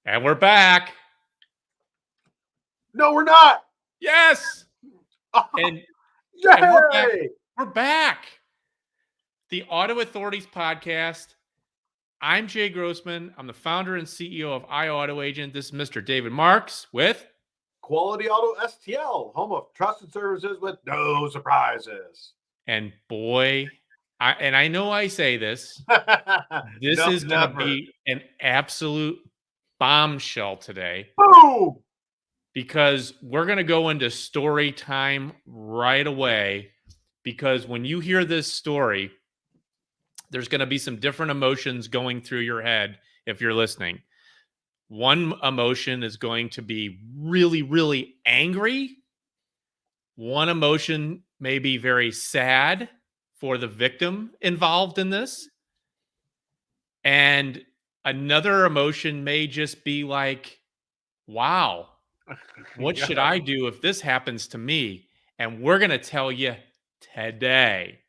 And we're back. No, we're not. Yes. Oh, And yay! we're back. We're back. The Auto Authorities podcast. I'm Jay Grossman. I'm the founder and CEO of iAuto Agent. This is Mr. David Marks with Quality Auto STL, home of trusted services with no surprises. And boy, I know I say this. This No, is going to never. be an absolute bombshell today. Boom! Because we're going to go into story time right away. Because when you hear this story, there's going to be some different emotions going through your head if you're listening. One emotion is going to be really, really angry. One emotion may be very sad for the victim involved in this. And another emotion may just be like, wow, what Yeah. should I do if this happens to me? And we're going to tell you today.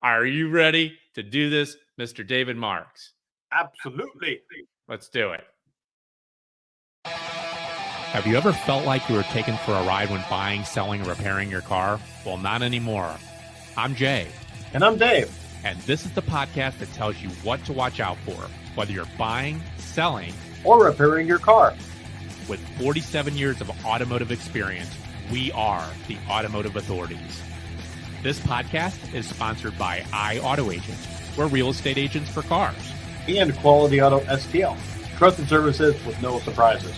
Are you ready to do this, Mr. David Marks? Absolutely. Let's do it. Have you ever felt like you were taken for a ride when buying, selling, or repairing your car? Well, not anymore. I'm Jay. And I'm Dave. And this is the podcast that tells you what to watch out for, whether you're buying, selling, or repairing your car. With 47 years of automotive experience, we are the Automotive Authorities. This podcast is sponsored by iAuto Agent. We're real estate agents for cars. And Quality Auto STL, trusted services with no surprises.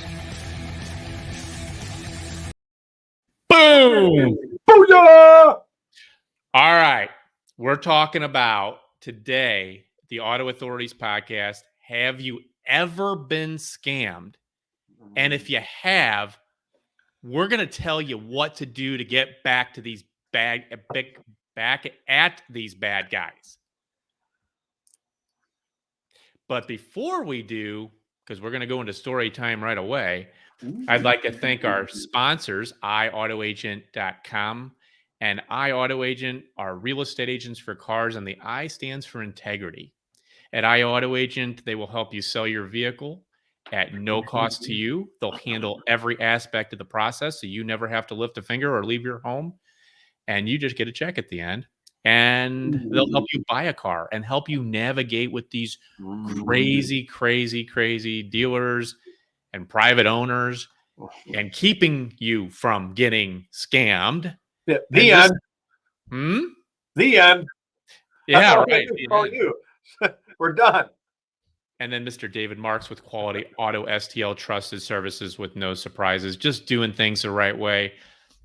Boom! Booyah! All right. We're talking about today, the Auto Authorities podcast. Have you ever been scammed? And if you have, we're going to tell you what to do to get back to these back at these bad guys. But before we do, because we're going to go into story time right away, I'd like to thank our sponsors, iAutoAgent.com. And iAutoAgent are real estate agents for cars, and the I stands for integrity. At iAutoAgent, they will help you sell your vehicle at no cost to you. They'll handle every aspect of the process, so you never have to lift a finger or leave your home. And you just get a check at the end. And they'll help you buy a car and help you navigate with these crazy, crazy, crazy dealers and private owners and keeping you from getting scammed. The end. The end. Yeah, right. You. We're done. And then Mr. David Marks with Quality Auto STL trusted services with no surprises, just doing things the right way.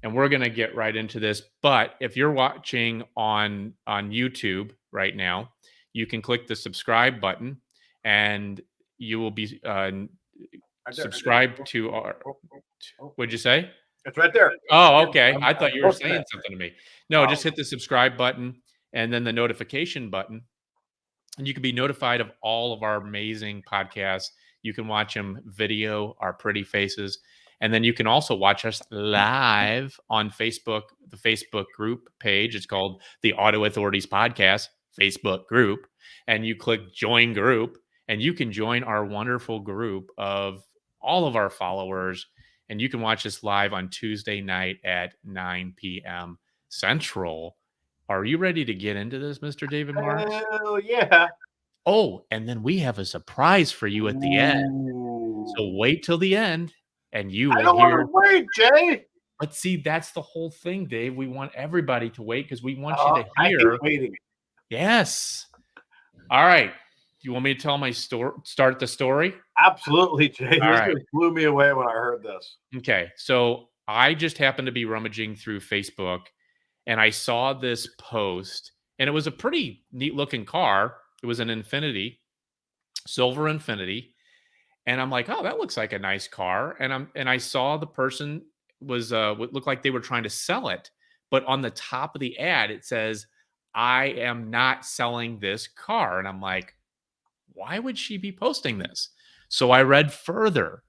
And we're going to get right into this. But if you're watching on YouTube right now, you can click the subscribe button and you will be subscribed to our. What'd you say? It's right there. Oh, okay. I thought you were saying something to me. No, just hit the subscribe button and then the notification button. And you can be notified of all of our amazing podcasts. You can watch them video, our pretty faces. And then you can also watch us live on Facebook, the Facebook group page. It's called the Auto Authorities Podcast Facebook group. And you click join group and you can join our wonderful group of all of our followers. And you can watch us live on Tuesday night at 9 p.m. Central. Are you ready to get into this, Mr. David Marks? Hell yeah. Oh, and then we have a surprise for you at the end. So wait till the end and you will I don't hear. want to wait, Jay. But see, that's the whole thing, Dave. We want everybody to wait because we want you to I hear. hate waiting. Yes. All right. Do you want me to tell my story? Start the story? Absolutely, Jay. All This right. just blew me away when I heard this. Okay. So I just happened to be rummaging through Facebook and I saw this post and it was a pretty neat looking car. It was an Infiniti, silver Infiniti. And I'm like, oh, that looks like a nice car. And I saw the person was what looked like they were trying to sell it. But on the top of the ad, it says, I am not selling this car. And I'm like, why would she be posting this? So I read further.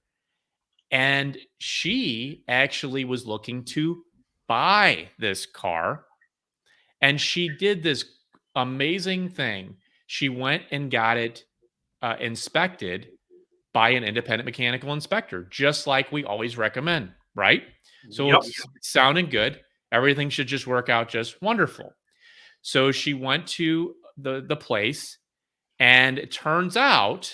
And she actually was looking to buy this car. And she did this amazing thing. She went and got it inspected by an independent mechanical inspector, just like we always recommend, right? So Yep. it's sounding good. Everything should just work out just wonderful. So she went to the place, and it turns out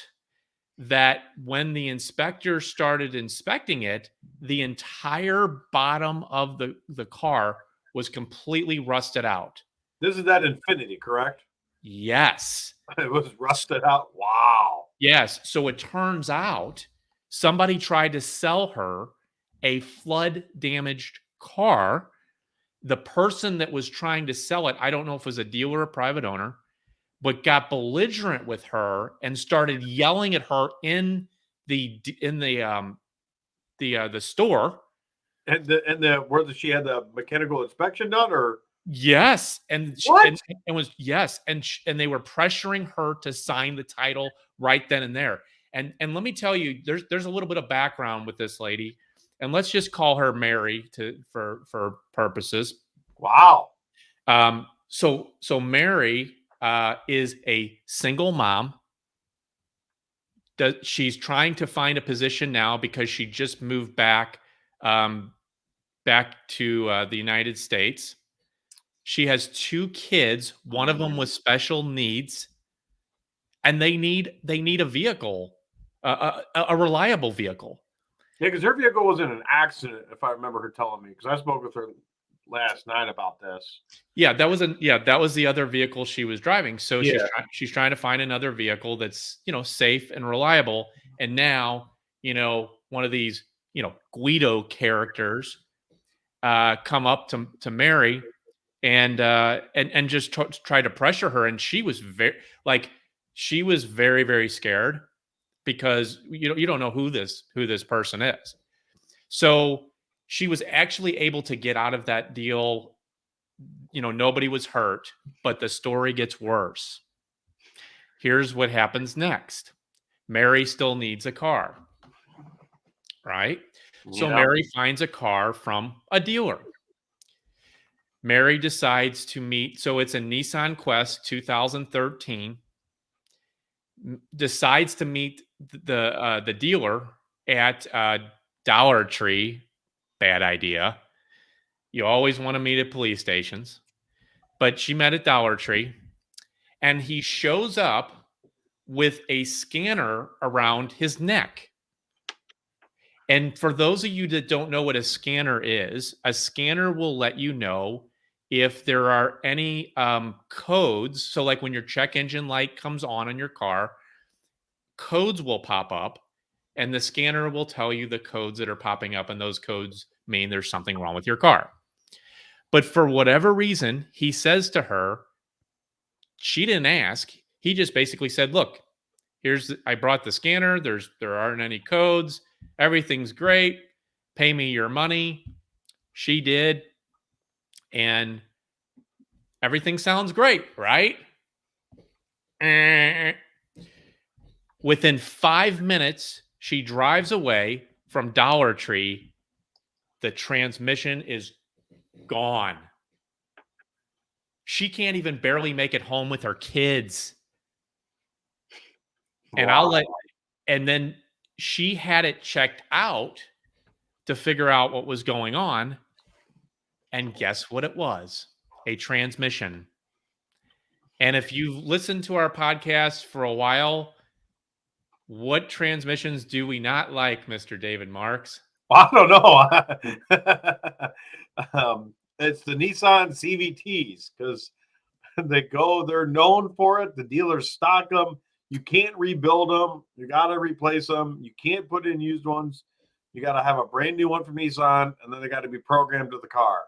that when the inspector started inspecting it, the entire bottom of the car was completely rusted out. This is that Infinity, correct? Yes. It was rusted out. Wow. Yes. So it turns out somebody tried to sell her a flood damaged car. The person that was trying to sell it, I don't know if it was a dealer or a private owner, but got belligerent with her and started yelling at her in the store. And the where she had the mechanical inspection done, or Yes, and sh what? and was yes, and they were pressuring her to sign the title right then and there. And let me tell you, there's a little bit of background with this lady, and let's just call her Mary to for purposes. Wow. So Mary is a single mom. She's trying to find a position now because she just moved um, back to the United States. She has 2 kids, one of them with special needs, and they need a vehicle, a reliable vehicle. Yeah, because her vehicle was in an accident, if I remember her telling me. Because I spoke with her last night about this. That was the other vehicle she was driving. So Yeah. she's trying to find another vehicle that's, safe and reliable. And now, one of these, Guido characters come up to Mary and just try to pressure her, and she was very, very scared because you don't know who this person is. So she was actually able to get out of that deal. Nobody was hurt, but the story gets worse. Here's what happens next. Mary still needs a car, right? So Yeah. Mary finds a car from a dealer. Mary decides to meet, so it's a Nissan Quest 2013. Decides to meet the dealer at Dollar Tree. Bad idea. You always want to meet at police stations. But she met at Dollar Tree, and he shows up with a scanner around his neck. And for those of you that don't know what a scanner is, a scanner will let you know if there are any codes. So, like when your check engine light comes on your car, codes will pop up, and the scanner will tell you the codes that are popping up, and those codes mean there's something wrong with your car. But for whatever reason, he says to her, she didn't ask. He just basically said, "Look, I brought the scanner. There aren't any codes. Everything's great. Pay me your money." She did, and everything sounds great, right? Eh. Within 5 minutes, she drives away from Dollar Tree. The transmission is gone. She can't even barely make it home with her kids. And I'll Wow. let and then she had it checked out to figure out what was going on, and guess what it was? A transmission. And if you've listened to our podcast for a while, what transmissions do we not like, Mr. David Marks? I don't know. It's the Nissan CVTs because they're known for it. The dealers stock them. You can't rebuild them. You got to replace them. You can't put in used ones. You got to have a brand new one from Nissan, and then they got to be programmed to the car.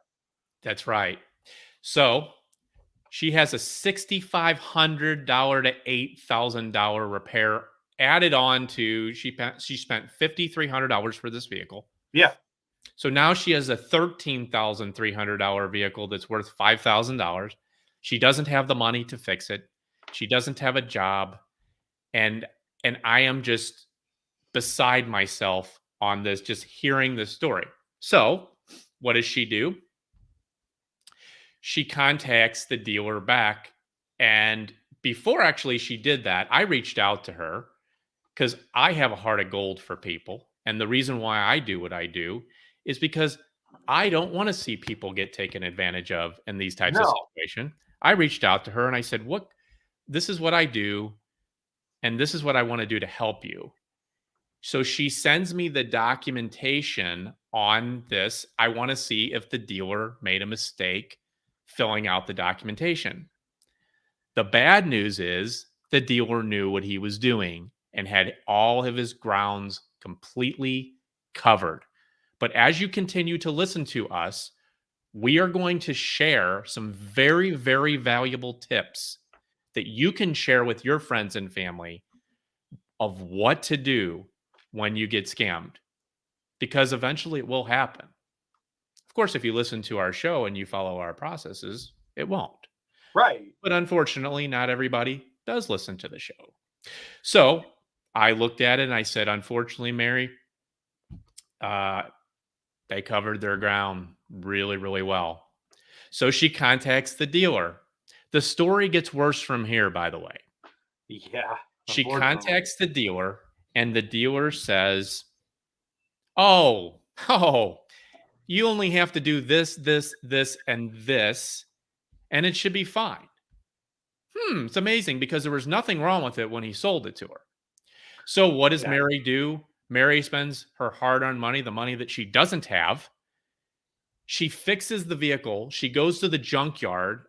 That's right. So she has a $6,500 to $8,000 repair added on to she spent $5,300 for this vehicle. Yeah. So now she has a $13,300 vehicle that's worth $5,000. She doesn't have the money to fix it. She doesn't have a job, and I am just beside myself on this, just hearing this story. So what does she do? She contacts the dealer back, and before actually she did that, I reached out to her because I have a heart of gold for people. And the reason why I do what I do is because I don't want to see people get taken advantage of in these types of No. situations. I reached out to her and I said, "What? This is what I do, and this is what I want to do to help you." So she sends me the documentation on this. I want to see if the dealer made a mistake filling out the documentation. The bad news is the dealer knew what he was doing and had all of his grounds completely covered. But as you continue to listen to us, we are going to share some very, very valuable tips that you can share with your friends and family of what to do when you get scammed, because eventually it will happen. Of course, if you listen to our show and you follow our processes, it won't. Right. But unfortunately, not everybody does listen to the show. So I looked at it and I said, unfortunately, Mary, uh, they covered their ground really, really well. So she contacts the dealer. The story gets worse from here, by the way. Yeah. She Unfortunately. contacts the dealer, and the dealer says, "Oh, oh, you only have to do this, this, this, and this, and it should be fine." It's amazing because there was nothing wrong with it when he sold it to her. So what does Yeah. Mary do? Mary spends her hard-earned money, the money that she doesn't have. She fixes the vehicle. She goes to the junkyard.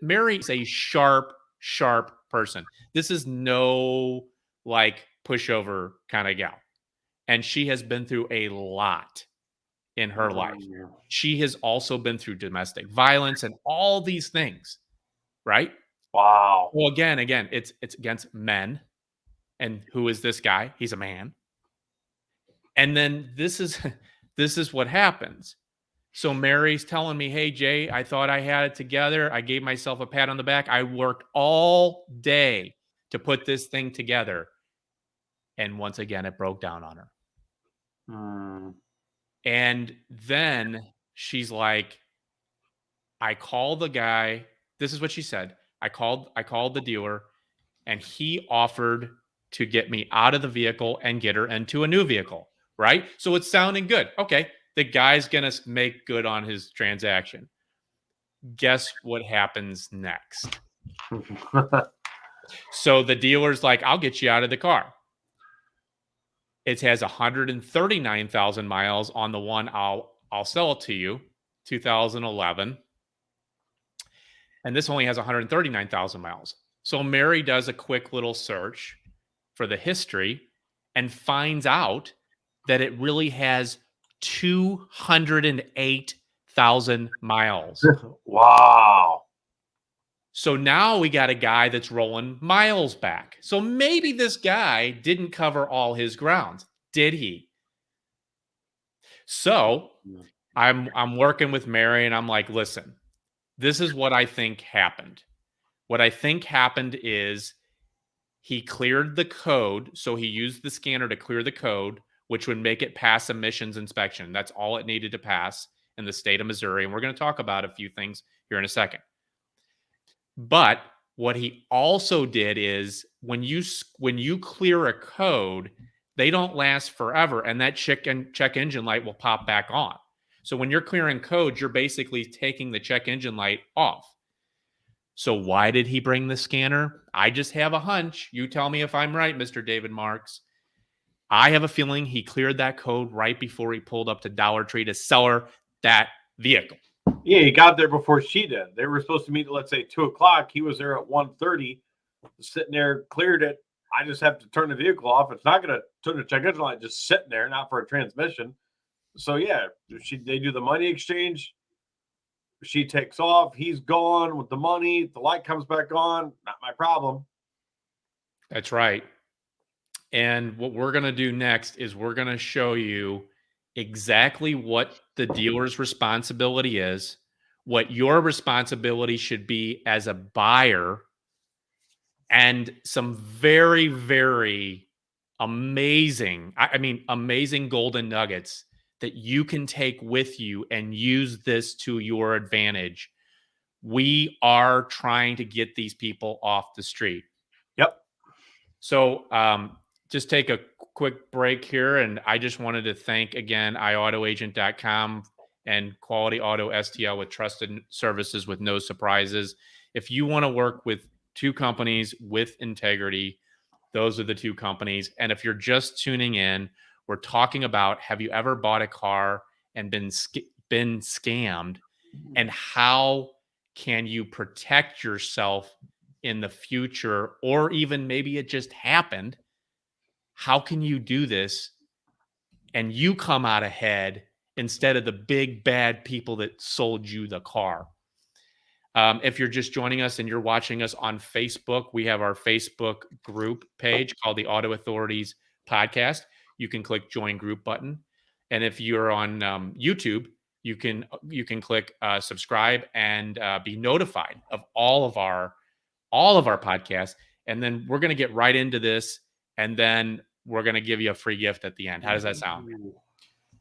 Mary is a sharp, sharp person. This is no like pushover kind of gal. And she has been through a lot in her life. Mm, She has also been through domestic violence and all these things, right? wow. Well, again, it's against men. And who is this guy? He's a man. And then this is this is what happens. So Mary's telling me, "Hey Jay, I thought I had it together. I gave myself a pat on the back. I worked all day to put this thing together." And once again, it broke down on her. Mm, And then she's like, "I called the guy." This is what she said. I called the dealer and he offered to get me out of the vehicle and get her into a new vehicle, right? So it's sounding good. Okay, the guy's going to make good on his transaction. Guess what happens next? So the dealer's like, "I'll get you out of the car." It has 139,000 miles on the one I'll sell it to you, 2011, and this only has 139,000 miles. So Mary does a quick little search for the history and finds out that it really has 208,000 miles. wow. So now we got a guy that's rolling miles back. So maybe this guy didn't cover all his grounds. Did he? So I'm working with Mary and I'm like, "Listen, this is what I think happened. What I think happened is he cleared the code. So he used the scanner to clear the code, which would make it pass emissions inspection. That's all it needed to pass in the state of Missouri. And we're going to talk about a few things here in a second. But what he also did is when you clear a code, they don't last forever, and that check engine light will pop back on. So when you're clearing code, you're basically taking the check engine light off. So why did he bring the scanner? I just have a hunch. You tell me if I'm right, Mr. David Marks. I have a feeling he cleared that code right before he pulled up to Dollar Tree to sell her that vehicle. Yeah, he got there before she did. They were supposed to meet at, let's say, 2 o'clock. He was there at 1:30, sitting there, cleared it. I just have to turn the vehicle off. It's not going to turn the check engine light, just sitting there, not for a transmission. So yeah, they do the money exchange. She takes off. He's gone with the money. The light comes back on. Not my problem. That's right. And what we're going to do next is we're going to show you exactly what the dealer's responsibility is, what your responsibility should be as a buyer, and some very, very amazing golden nuggets that you can take with you and use this to your advantage. We are trying to get these people off the street. Yep. So just take a quick break here. And I just wanted to thank again iAutoAgent.com and Quality Auto STL with trusted services with no surprises. If you want to work with two companies with integrity, those are the two companies. And if you're just tuning in, we're talking about, have you ever bought a car and been scammed, and how can you protect yourself in the future, or even maybe it just happened? How can you do this and you come out ahead instead of the big bad people that sold you the car? If you're just joining us and you're watching us on Facebook, we have our Facebook group page called the Auto Authorities Podcast. You can click join group button, and if you're on YouTube, you can click subscribe and be notified of all of our podcasts. And then we're going to get right into this, and then we're going to give you a free gift at the end. How does that sound?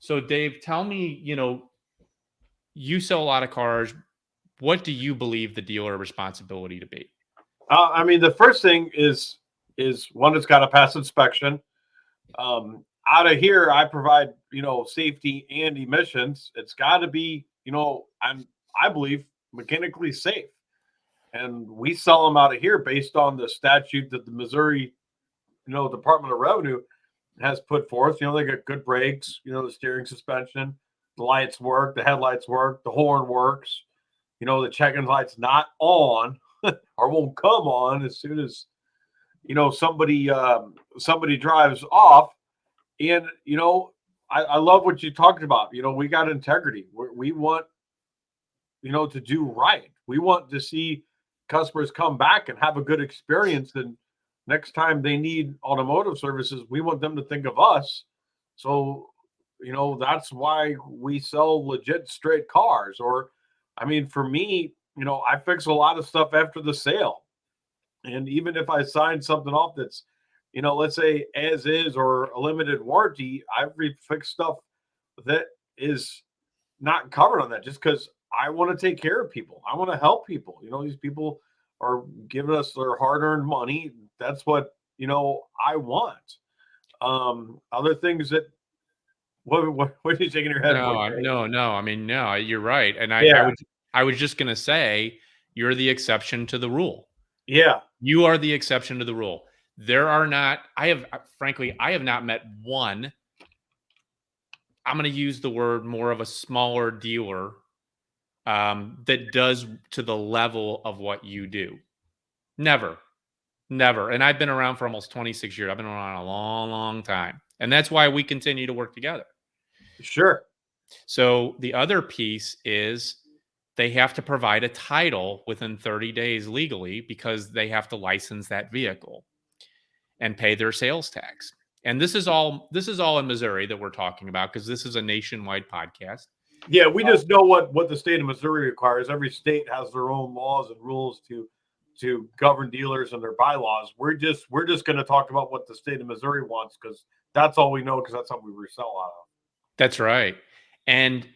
So, Dave, tell me, you sell a lot of cars. What do you believe the dealer responsibility to be? I mean, the first thing is one that's got to pass inspection. Out of here, I provide safety and emissions. It's got to be I believe mechanically safe, and we sell them out of here based on the statute that the Missouri Department of Revenue has put forth. They got good brakes. The steering suspension, the lights work, the headlights work, the horn works. The check-in light's not on or won't come on as soon as somebody drives off. And I love what you talked about. We got integrity. We want to do right. We want to see customers come back and have a good experience. And next time they need automotive services, we want them to think of us. So that's why we sell legit straight cars. Or I mean, for me, I fix a lot of stuff after the sale. And even if I sign something off that's, let's say as is or a limited warranty, I've fixed stuff that is not covered on that just because I want to take care of people. I want to help people. These people are giving us their hard earned money. That's what, I want. Other things that, what are you shaking your head for? No. I mean, no, you're right. And Yeah. I was just going to say, you're the exception to the rule. Yeah. You are the exception to the rule. There are not, frankly, I have not met one, I'm going to use the word more of a smaller dealer that does to the level of what you do. Never. And I've been around for almost 26 years. I've been around a long, long time. And that's why we continue to work together. Sure. So the other piece is they have to provide a title within 30 days legally, because they have to license that vehicle and pay their sales tax. And this is all in Missouri that we're talking about, because this is a nationwide podcast. Yeah, we just know what the state of Missouri requires. Every state has their own laws and rules to govern dealers and their bylaws. We're just going to talk about what the state of Missouri wants, because that's all we know, because that's how we resell out of. That's right. And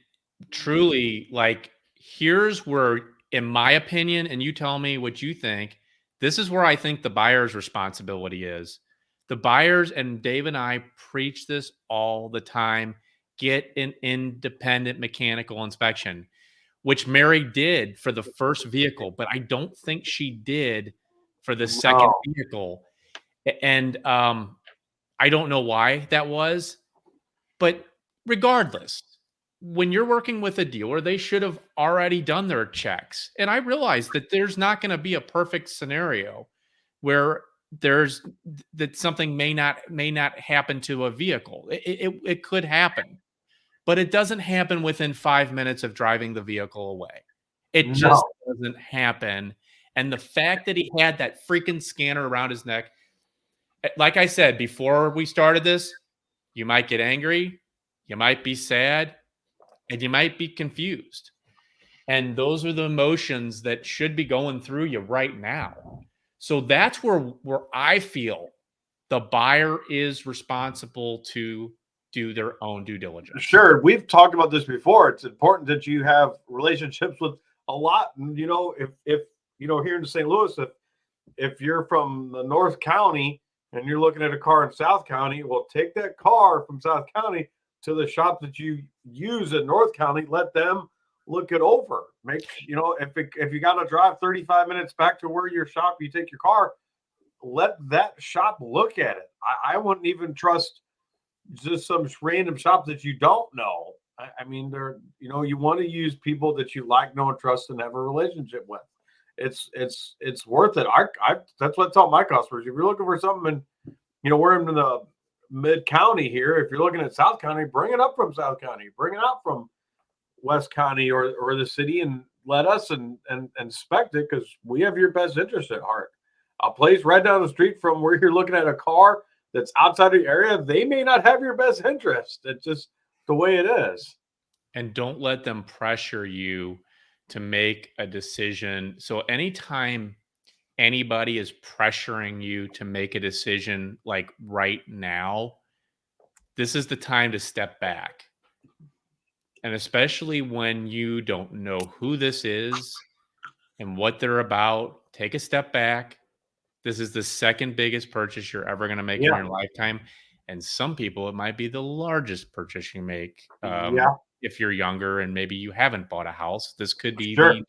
truly, like, here's where, in my opinion, and you tell me what you think, this is where I think the buyer's responsibility is. The buyers, and Dave and I preach this all the time, get an independent mechanical inspection, which Mary did for the first vehicle, but I don't think she did for the second vehicle. And I don't know why that was, but regardless, when you're working with a dealer, they should have already done their checks. And I realize that there's not going to be a perfect scenario where that something may not happen to a vehicle. It could happen, but it doesn't happen within 5 minutes of driving the vehicle away. It just doesn't happen. And the fact that he had that freaking scanner around his neck, like I said before we started this, you might get angry, you might be sad, and you might be confused. And those are the emotions that should be going through you right now. So that's where I feel the buyer is responsible to do their own due diligence. Sure, we've talked about this before. It's important that you have relationships with a lot. And if here in St. Louis, if you're from the North County, and you're looking at a car in South County, well, take that car from South County to the shop that you use in North County. Let them look it over. Make if you got to drive 35 minutes back to where your shop you take your car, let that shop look at it. I wouldn't even trust just some random shop that you don't know. I mean, they're you want to use people that you like, know, and trust, and have a relationship with. It's worth it. I that's what I tell my customers. If you're looking for something, and we're in the mid county here. If you're looking at South County, bring it up from South County. Bring it out from West County or the city, and let us and inspect it because we have your best interest at heart. A place right down the street from where you're looking at a car that's outside the area, they may not have your best interest. It's just the way it is. And don't let them pressure you to make a decision. So anytime anybody is pressuring you to make a decision like right now, this is the time to step back. And especially when you don't know who this is and what they're about, take a step back. This is the second biggest purchase you're ever going to make in Yeah, your lifetime. And some people, it might be the largest purchase you make. yeah, If you're younger and maybe you haven't bought a house, this could be sure. the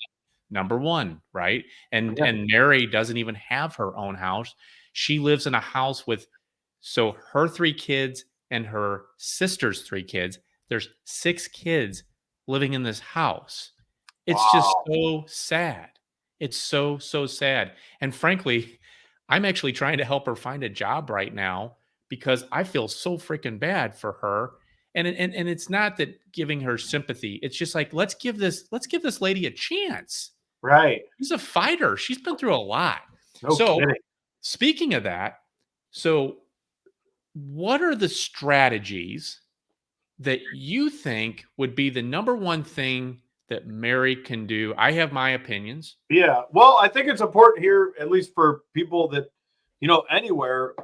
number one, right? And Yeah. and Mary doesn't even have her own house. She lives in a house with so her 3 kids and her sister's 3 kids. There's 6 kids living in this house. It's just Wow. so sad. It's so, so sad. And frankly, I'm actually trying to help her find a job right now because I feel so freaking bad for her. And it's not that giving her sympathy. It's just like let's give this lady a chance. Right. She's a fighter. She's been through a lot. No So, kidding. speaking of that, so what are the strategies that you think would be the number one thing that Mary can do? I have my opinions. Yeah. Well, I think it's important here, at least for people that, anywhere,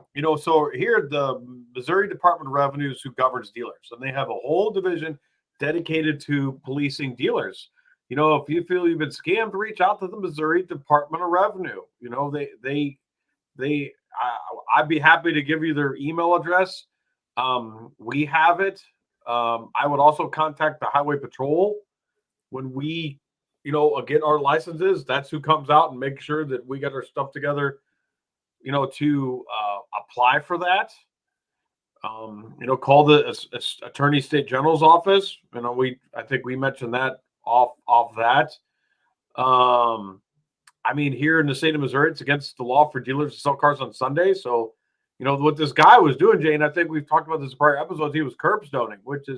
so here the Missouri Department of Revenues who governs dealers, and they have a whole division dedicated to policing dealers. If you feel you've been scammed, reach out to the Missouri Department of Revenue. I'd be happy to give you their email address. We have it. I would also contact the Highway Patrol when we get our licenses. That's who comes out and makes sure that we get our stuff together to apply for that. Call the attorney state general's office. I think we mentioned that off that. I mean, here in the state of Missouri, it's against the law for dealers to sell cars on Sunday. So what this guy was doing, Jane, I think we've talked about this in prior episodes. He was curb stoning, which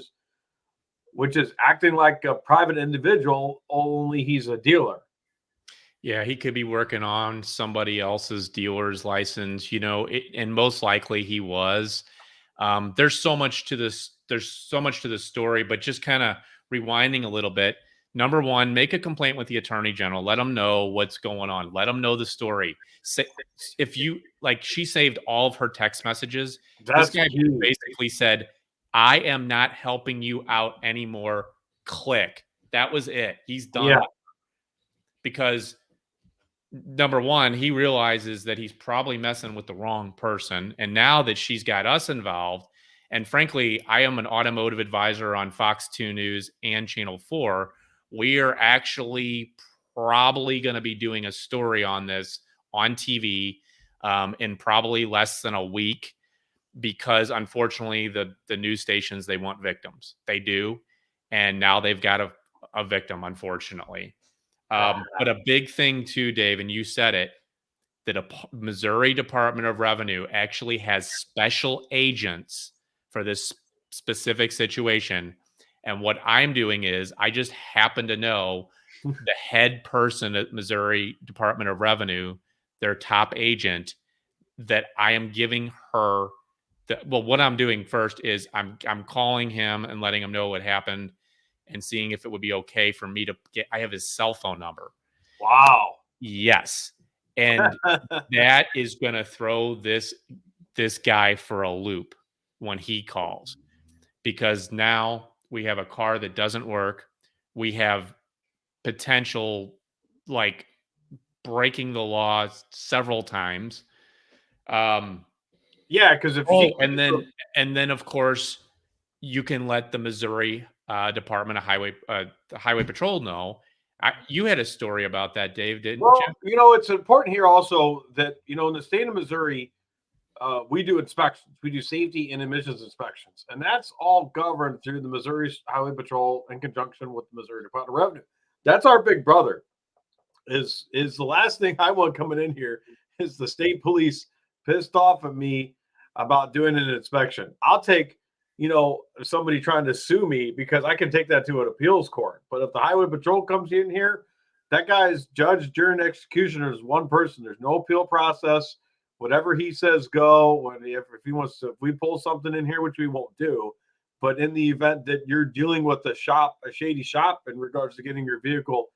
is acting like a private individual, only he's a dealer. Yeah, he could be working on somebody else's dealer's license, and most likely he was. There's so much to this. There's so much to the story, but just kind of rewinding a little bit. Number one, make a complaint with the attorney general. Let them know what's going on. Let them know the story. Say, if you like, she saved all of her text messages. This That's guy key. basically said, "I am not helping you out anymore." Click. That was it. He's done Yeah. with because number one, he realizes that he's probably messing with the wrong person. And now that she's got us involved, and frankly, I am an automotive advisor on Fox 2 News and Channel 4. We are actually probably going to be doing a story on this on TV in probably less than a week because unfortunately the news stations they want victims. They do. And now they've got a victim, unfortunately. But a big thing too, Dave, and you said it, that a Missouri Department of Revenue actually has special agents for this specific situation. And what I'm doing is I just happen to know the head person at Missouri Department of Revenue, their top agent, that I am giving her well, what I'm doing first is I'm calling him and letting him know what happened and seeing if it would be okay for me to get I have his cell phone number. Wow. Yes. And that is going to throw this guy for a loop when he calls because now we have a car that doesn't work. We have potential like breaking the laws several times. Um Yeah, because if she Oh, and then of course you can let the Missouri Department of the Highway Patrol know. You had a story about that, Dave, didn't you? well, it's important here also that in the state of Missouri, we do inspections. We do safety and emissions inspections, and that's all governed through the Missouri Highway Patrol in conjunction with the Missouri Department of Revenue. That's our big brother. Is the last thing I want coming in here is the state police pissed off at me about doing an inspection. I'll take somebody trying to sue me because I can take that to an appeals court. But if the highway patrol comes in here, that guy's judge, jury, and executioner is one person. There's no appeal process. Whatever he says, go. If he wants to, if we pull something in here, which we won't do, but in the event that you're dealing with a shady shop in regards to getting your vehicle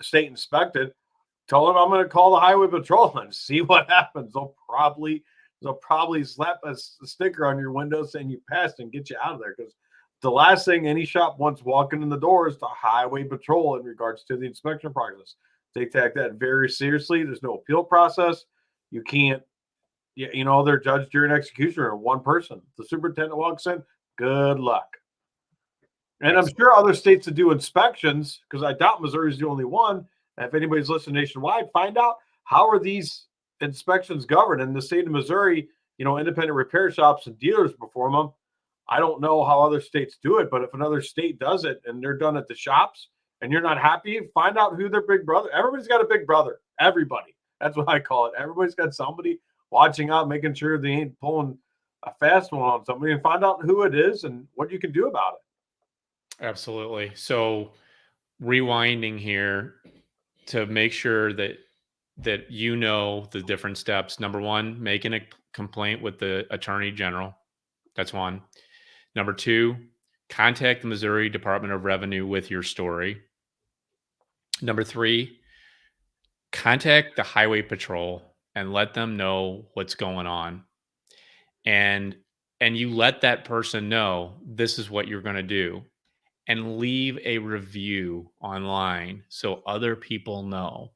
state inspected, tell them I'm going to call the highway patrol and see what happens. They'll probably slap a sticker on your window saying you passed and get you out of there, because the last thing any shop wants walking in the door is the highway patrol in regards to the inspection process. They take that very seriously. There's no appeal process. You can't, they're judge, jury, and executioner are one person. The superintendent walks in, good luck. And I'm Absolutely. sure other states that do inspections, because I doubt Missouri is the only one. If anybody's listening nationwide, find out how are these inspections governed. In the state of Missouri, independent repair shops and dealers perform them. I don't know how other states do it, but if another state does it and they're done at the shops and you're not happy, find out who their big brother. Everybody's got a big brother. Everybody. That's what I call it. Everybody's got somebody watching out, making sure they ain't pulling a fast one on somebody, and find out who it is and what you can do about it. Absolutely. So rewinding here to make sure that the different steps. Number one, making a complaint with the attorney general. That's one. Number two, contact the Missouri Department of Revenue with your story. Number three, contact the highway patrol and let them know what's going on. And you let that person know this is what you're going to do, and leave a review online so other people know.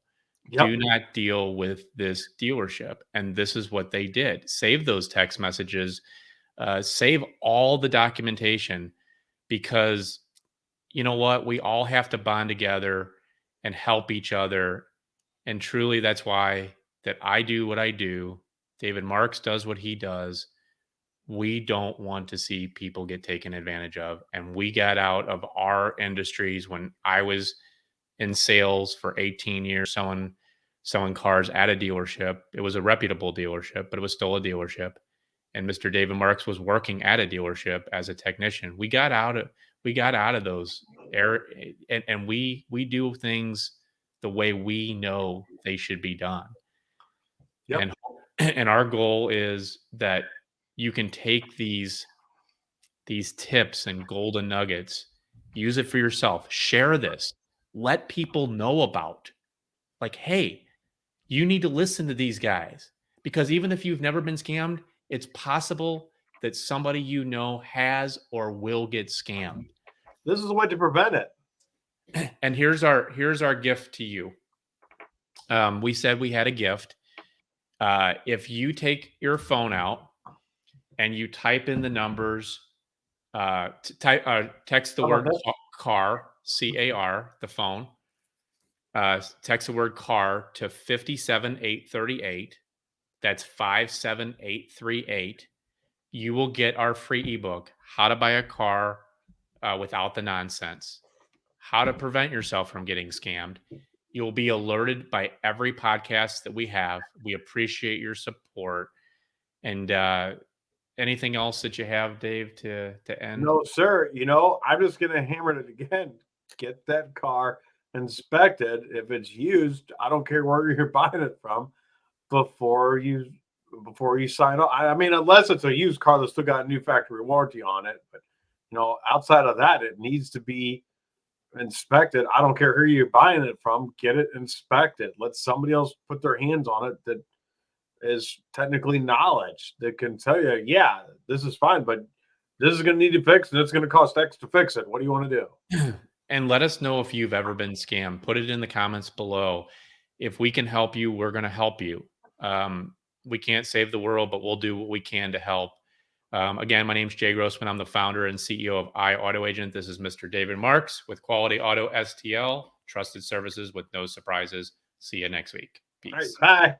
Do Yep. not deal with this dealership. And this is what they did. Save those text messages, save all the documentation, because you know what? We all have to bond together and help each other. And truly, that's why that I do what I do. David Marks does what he does. We don't want to see people get taken advantage of. And we got out of our industries when I was in sales for 18 years, selling cars at a dealership. It was a reputable dealership, but it was still a dealership. And Mr. David Marks was working at a dealership as a technician. We got out of those and we do things the way we know they should be done. Yep. And and our goal is that you can take these tips and golden nuggets, use it for yourself, share this, let people know about, like, hey, you need to listen to these guys, because even if you've never been scammed, it's possible that somebody has or will get scammed. This is a way to prevent it. And here's our gift to you. We said we had a gift. If you take your phone out and you type in the numbers, text the How about word that? car, CAR, the phone. Text the word car to 57838. That's 57838. You will get our free ebook, How to Buy a Car Without the Nonsense, how to prevent yourself from getting scammed. You'll be alerted by every podcast that we have. We appreciate your support. And anything else that you have, Dave, to end? No, sir. I'm just going to hammer it again. Get that car inspected. If it's used, I don't care where you're buying it from, before you sign up. I mean, unless it's a used car that's still got a new factory warranty on it. But outside of that, it needs to be inspected. I don't care who you're buying it from. Get it inspected. Let somebody else put their hands on it that is technically knowledge that can tell you, yeah, this is fine, but this is going to need to fix and it's going to cost X to fix it. What do you want to do? And let us know if you've ever been scammed. Put it in the comments below. If we can help you, we're going to help you. Um, we can't save the world, but we'll do what we can to help. Again, my name's Jay Grossman. I'm the founder and CEO of Auto Agent. This is Mr. David Marks with Quality Auto STL, trusted services with no surprises. See you next week. All right, Peace. bye.